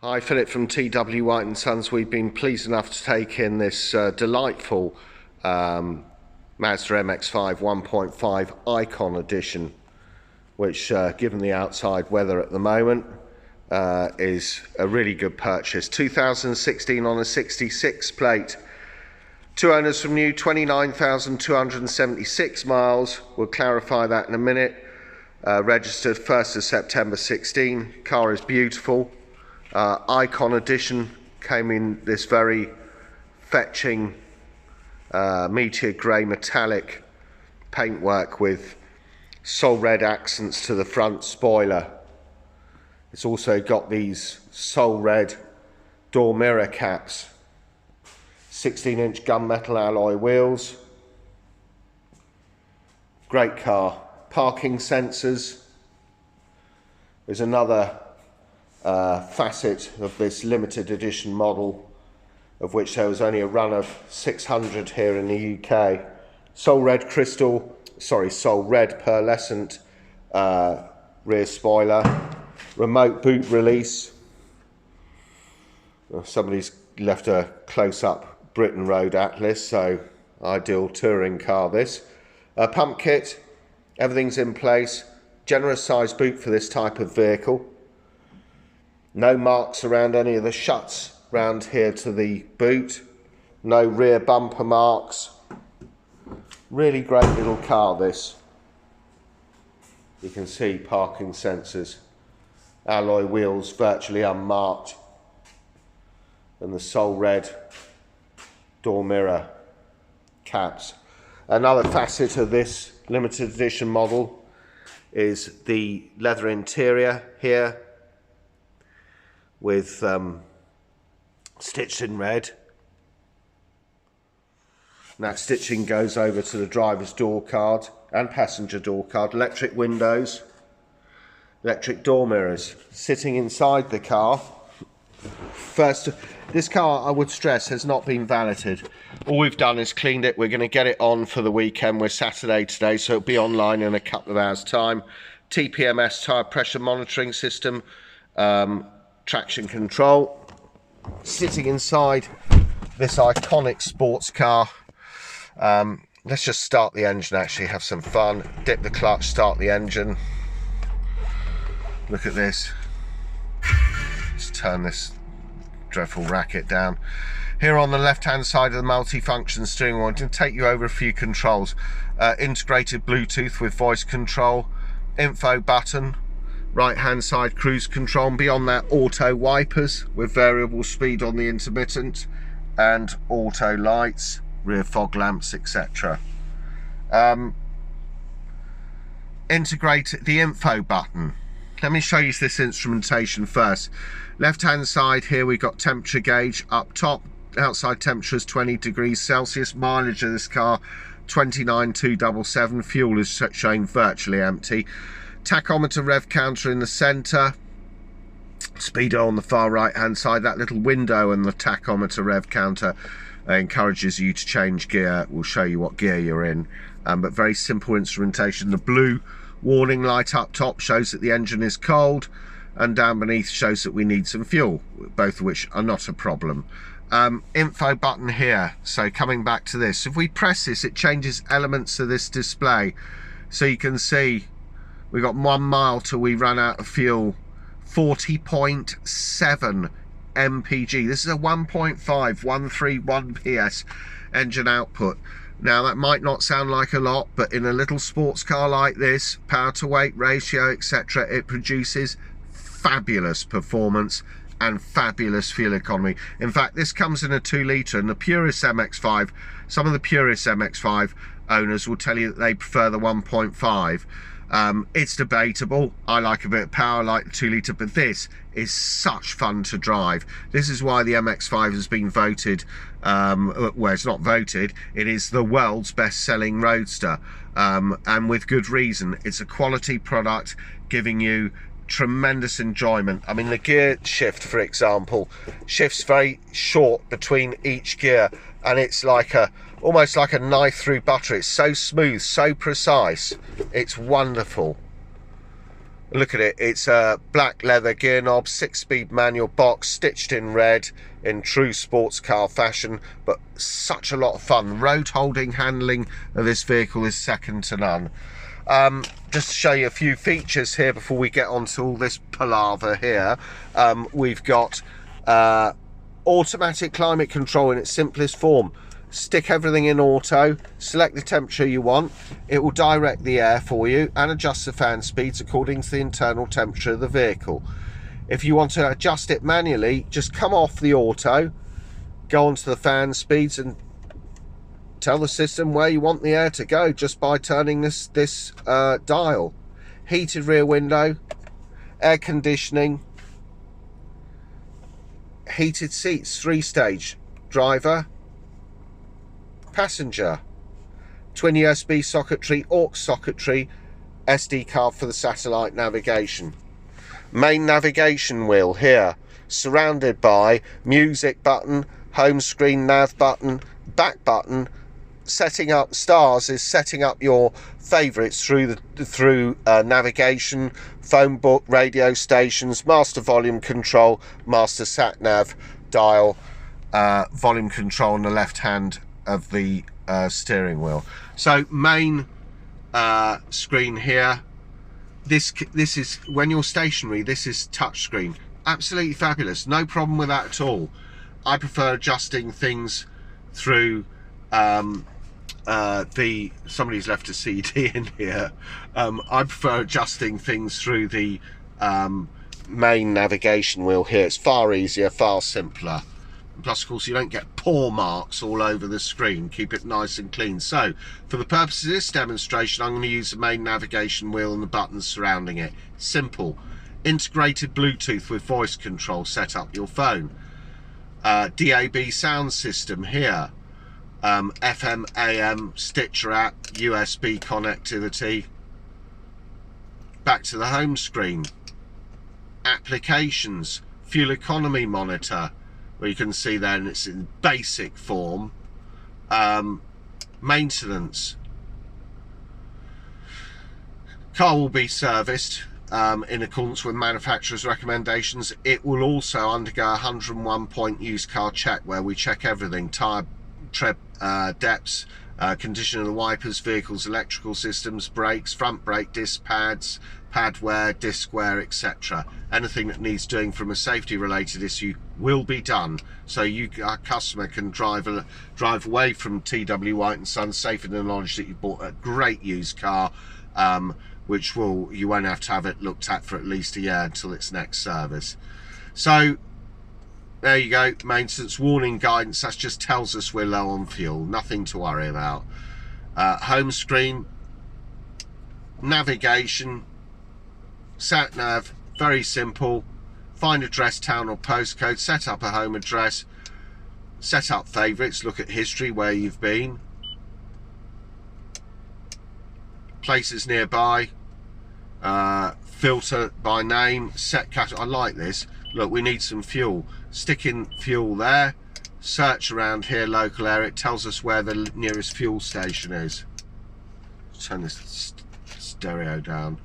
Hi, Philip from T.W White Sons. We've been pleased enough to take in this delightful Mazda MX-5 1.5 Icon Edition, which, given the outside weather at the moment, is a really good purchase. 2016 on a 66 plate. Two owners from new, 29,276 miles. We'll clarify that in a minute. Registered 1st of September 16. Car is beautiful. Icon Edition came in this very fetching Meteor grey metallic paintwork with sol red accents to the front spoiler. It's also got these sol red door mirror caps, 16-inch gunmetal alloy wheels. Great car. Parking sensors. There's another facet of this limited edition model, of which there was only a run of 600 here in the UK. Sol red pearlescent rear spoiler, remote boot release. Somebody's left a close-up Britain Road Atlas, so ideal touring car this. Pump kit, everything's in place. Generous size boot for this type of vehicle. No marks around any of the shuts round here to the boot. No rear bumper marks. Really great little car this. You can see parking sensors. Alloy wheels virtually unmarked. And the sol red door mirror caps. Another facet of this limited edition model is the leather interior here, with stitched in red. And that stitching goes over to the driver's door card and passenger door card. Electric windows, electric door mirrors. Sitting inside the car, first, this car, I would stress, has not been valeted. All we've done is cleaned it. We're going to get it on for the weekend. We're Saturday today, so it'll be online in a couple of hours time. TPMS tyre pressure monitoring system, traction control. Sitting inside this iconic sports car. Let's just start the engine, actually have some fun. Dip the clutch, start the engine. Look at this. Let's turn this dreadful racket down. Here on the left hand side of the multi-function steering wheel, I'm going to take you over a few controls. Integrated Bluetooth with voice control, info button, right hand side cruise control, and beyond that auto wipers with variable speed on the intermittent, and auto lights, rear fog lamps, etc. Integrate the info button. Let me show you this instrumentation first. Left hand side here we've got temperature gauge up top. Outside temperature is 20 degrees Celsius. Mileage of this car 29,277. Fuel is showing virtually empty. Tachometer, rev counter in the centre, speedo on the far right hand side. That little window and the tachometer rev counter encourages you to change gear. We'll show you what gear you're in, but very simple instrumentation. The blue warning light up top shows that the engine is cold, and down beneath shows that we need some fuel, both of which are not a problem. Info button here. So coming back to this, if we press this, it changes elements of this display. So you can see we got 1 mile till we run out of fuel. 40.7 mpg. This is a 1.5 131 PS engine output. Now that might not sound like a lot, but in a little sports car like this, power to weight ratio, etc., it produces fabulous performance and fabulous fuel economy. In fact, this comes in a 2 litre, and the purist MX-5, some of the purist MX-5 owners will tell you that they prefer the 1.5. It's debatable. I like a bit of power, I like the 2 litre, but this is such fun to drive. This is why the MX-5 has been voted, well, it's not voted, it is the world's best-selling roadster, and with good reason. It's a quality product giving you tremendous enjoyment. I mean, the gear shift, for example, shifts very short between each gear, and it's like almost like a knife through butter. It's so smooth, so precise. It's wonderful. Look at it, it's a black leather gear knob, 6-speed manual box, stitched in red in true sports car fashion, but such a lot of fun. Road holding, handling of this vehicle is second to none. Just to show you a few features here before we get on to all this palaver here. We've got automatic climate control in its simplest form. Stick everything in auto, select the temperature you want, it will direct the air for you and adjust the fan speeds according to the internal temperature of the vehicle. If you want to adjust it manually, just come off the auto, go onto the fan speeds and tell the system where you want the air to go just by turning this dial. Heated rear window, air conditioning, heated seats, 3-stage, driver, passenger, twin USB socketry, aux socketry, SD card for the satellite navigation. Main navigation wheel here, surrounded by music button, home screen nav button, back button. Setting up stars is setting up your favorites through navigation, phone book, radio stations, master volume control, master sat nav dial, volume control on the left hand of the steering wheel. So main screen here, this is when you're stationary, this is touch screen. Absolutely fabulous, no problem with that at all. I prefer adjusting things through somebody's left a CD in here. I prefer adjusting things through the main navigation wheel here. It's far easier, far simpler. Plus, of course, you don't get paw marks all over the screen. Keep it nice and clean. So, for the purposes of this demonstration, I'm going to use the main navigation wheel and the buttons surrounding it. Simple. Integrated Bluetooth with voice control. Set up your phone. DAB sound system here. FM, AM, Stitcher app, USB connectivity. Back to the home screen. Applications. Fuel economy monitor, where you can see then it's in basic form. Maintenance. Car will be serviced in accordance with manufacturer's recommendations. It will also undergo a 101-point used car check, where we check everything: tyre tread depths, condition of the wipers, vehicle's electrical systems, brakes, front brake disc pads, pad wear, disc wear, etc. Anything that needs doing from a safety related issue will be done, so you, our customer, can drive away from T.W White Sons safe in the knowledge that you bought a great used car, which you won't have to have it looked at for at least a year until its next service. So there you go, maintenance warning guidance. That just tells us we're low on fuel, nothing to worry about. Home screen, navigation, sat nav, very simple. Find address, town or postcode, set up a home address, set up favourites, look at history, where you've been, places nearby, filter by name, set category. I like this. Look, we need some fuel. Stick in fuel there, search around here, local area. It tells us where the nearest fuel station is. Turn this stereo down.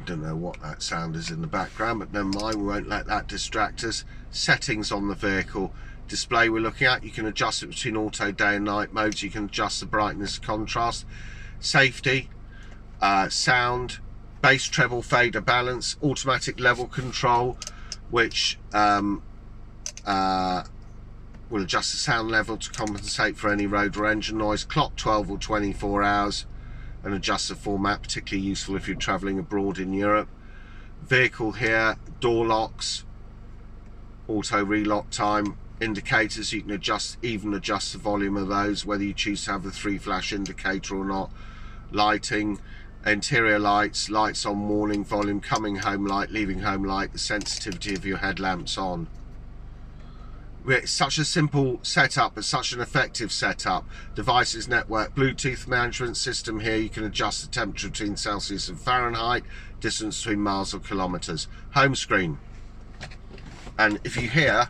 Don't know what that sound is in the background, but never mind, we won't let that distract us. Settings on the vehicle. Display we're looking at, you can adjust it between auto, day and night modes. You can adjust the brightness, contrast. Safety, sound, bass, treble, fader, balance, automatic level control, which will adjust the sound level to compensate for any road or engine noise. Clock 12 or 24 hours and adjust the format, particularly useful if you're travelling abroad in Europe. Vehicle here, door locks, auto relock time, indicators. You can even adjust the volume of those, whether you choose to have the 3 flash indicator or not. Lighting, interior lights, lights on, warning, volume, coming home light, leaving home light, the sensitivity of your headlamps on. It's such a simple setup, but such an effective setup. Devices network, Bluetooth management system here. You can adjust the temperature between Celsius and Fahrenheit, distance between miles or kilometers. Home screen, and if you hear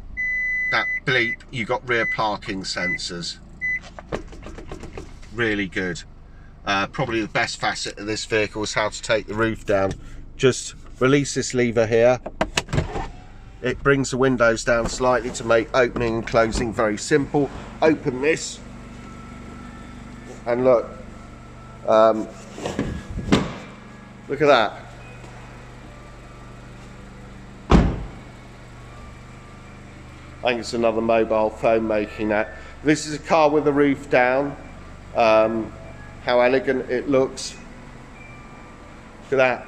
that bleep, you got rear parking sensors. really good. Probably the best facet of this vehicle is how to take the roof down. Just release this lever here. It brings the windows down slightly to make opening and closing very simple. Open this, and look, look at that. I think it's another mobile phone making that. This is a car with the roof down. How elegant it looks. Look at that.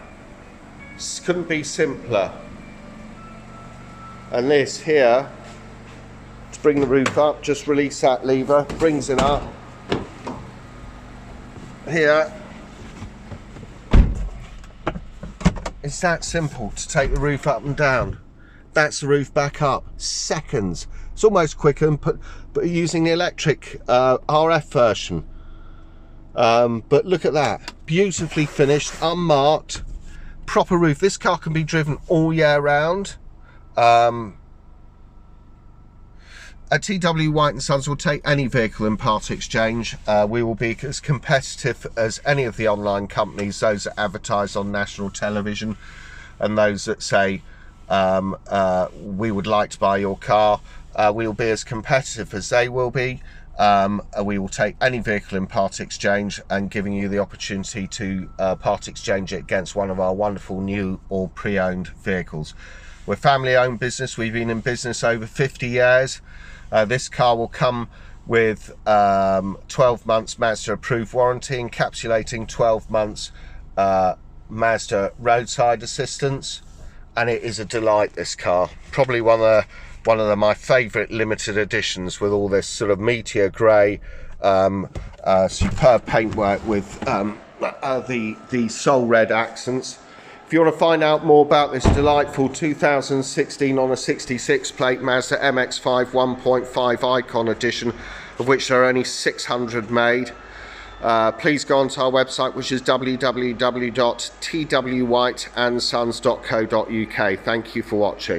This couldn't be simpler. And this here, to bring the roof up, just release that lever, brings it up. Here, it's that simple to take the roof up and down. That's the roof back up, seconds. It's almost quicker than but using the electric RF version. But look at that, beautifully finished, unmarked, proper roof. This car can be driven all year round. At T.W White Sons will take any vehicle in part exchange. We will be as competitive as any of the online companies, those that advertise on national television and those that say we would like to buy your car. We will be as competitive as they will be. We will take any vehicle in part exchange and giving you the opportunity to part exchange it against one of our wonderful new or pre-owned vehicles. We're a family-owned business. We've been in business over 50 years. This car will come with 12 months Mazda approved warranty, encapsulating 12 months Mazda roadside assistance, and it is a delight, this car. Probably one of my favourite limited editions, with all this sort of Meteor grey, superb paintwork with the Soul Red accents. If you want to find out more about this delightful 2016 on a 66 plate Mazda MX-5 1.5 Icon edition, of which there are only 600 made, please go onto our website, which is www.twwhitesons.co.uk. Thank you for watching.